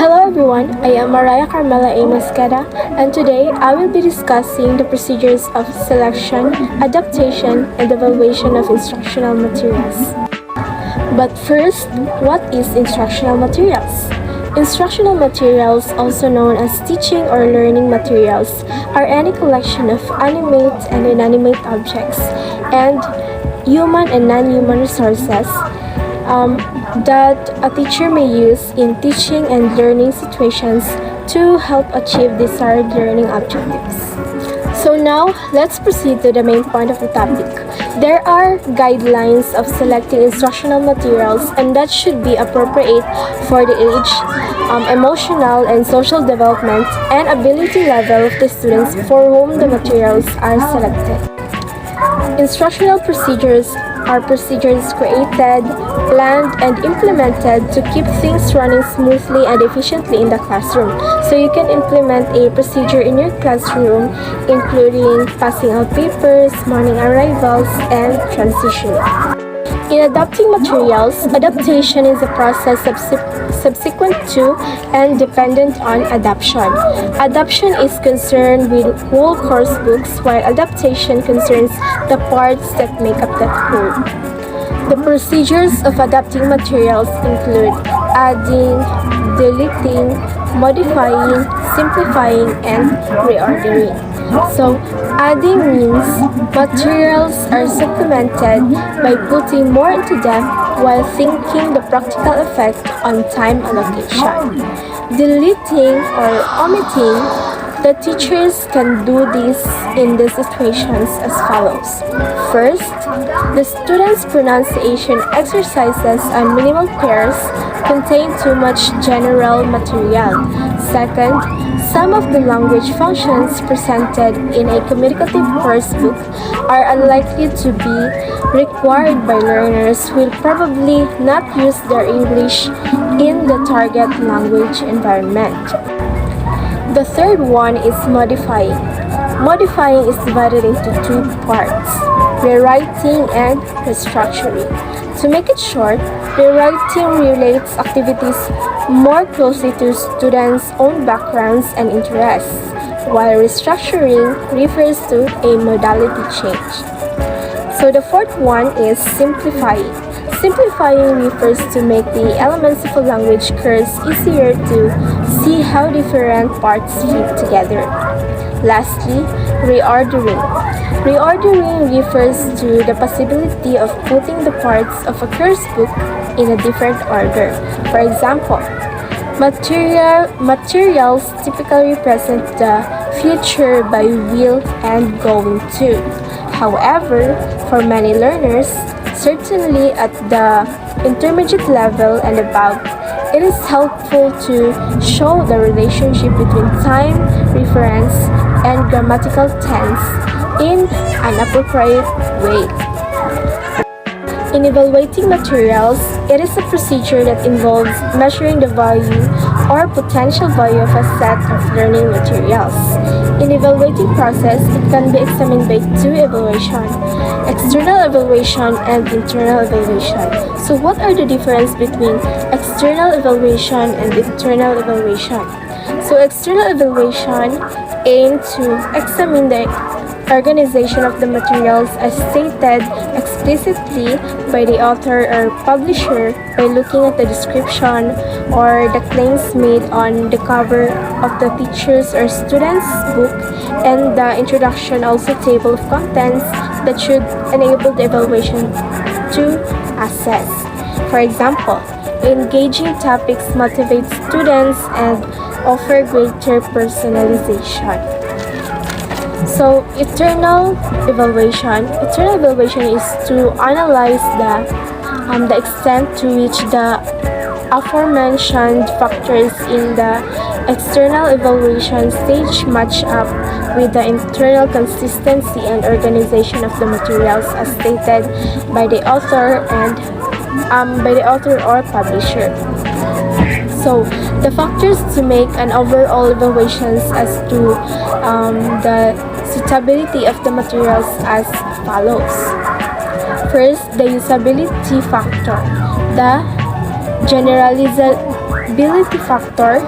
Hello everyone, I am Mariah Carmela A. Mosqueda, and today I will be discussing the procedures of selection, adaptation, and evaluation of instructional materials. But first, what is instructional materials? Instructional materials, also known as teaching or learning materials, are any collection of animate and inanimate objects and human and non-human resources that a teacher may use in teaching and learning situations to help achieve desired learning objectives. So now, let's proceed to the main point of the topic. There are guidelines of selecting instructional materials, and that should be appropriate for the age, emotional and social development, and ability level of the students for whom the materials are selected. Instructional procedures are procedures created, planned, and implemented to keep things running smoothly and efficiently in the classroom. So you can implement a procedure in your classroom, including passing out papers, morning arrivals, and transitioning. In adapting materials, adaptation is a process subsequent to and dependent on adaptation. Adaptation is concerned with whole course books, while adaptation concerns the parts that make up that whole. The procedures of adapting materials include adding, deleting, modifying, simplifying, and reordering. So, adding means materials are supplemented by putting more into them while thinking the practical effect on time allocation. Deleting or omitting, the teachers can do this in the situations as follows. First, the students' pronunciation exercises on minimal pairs contain too much general material. Second, some of the language functions presented in a communicative course book are unlikely to be required by learners who will probably not use their English in the target language environment. The third one is modifying. Modifying is divided into two parts, rewriting and restructuring. To make it short, rewriting relates activities more closely to students' own backgrounds and interests, while restructuring refers to a modality change. So the fourth one is simplifying. Simplifying refers to make the elements of a language course easier to see how different parts fit together. Lastly, reordering. Reordering refers to the possibility of putting the parts of a course book in a different order. For example, materials typically represent the future by will and going to. However, for many learners, certainly at the intermediate level and above, it is helpful to show the relationship between time, reference, and grammatical tense in an appropriate way. In evaluating materials, it is a procedure that involves measuring the value or potential value of a set of learning materials. In evaluating process, it can be examined by two evaluations, external evaluation and internal evaluation. So what are the difference between external evaluation and internal evaluation? So external evaluation aims to examine the organization of the materials as stated explicitly by the author or publisher by looking at the description or the claims made on the cover of the teacher's or student's book, and the introduction also table of contents that should enable the evaluation to assess. For example, engaging topics motivate students and offer greater personalization. So, internal evaluation is to analyze the extent to which the aforementioned factors in the external evaluation stage match up with the internal consistency and organization of the materials as stated by the author or publisher. So, the factors to make an overall evaluations as to the suitability of the materials as follows. First, the usability factor. The ability factor,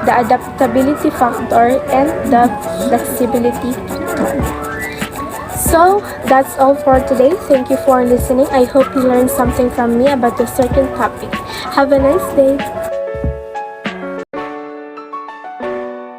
the adaptability factor, and the flexibility factor. So, that's all for today. Thank you for listening. I hope you learned something from me about a certain topic. Have a nice day.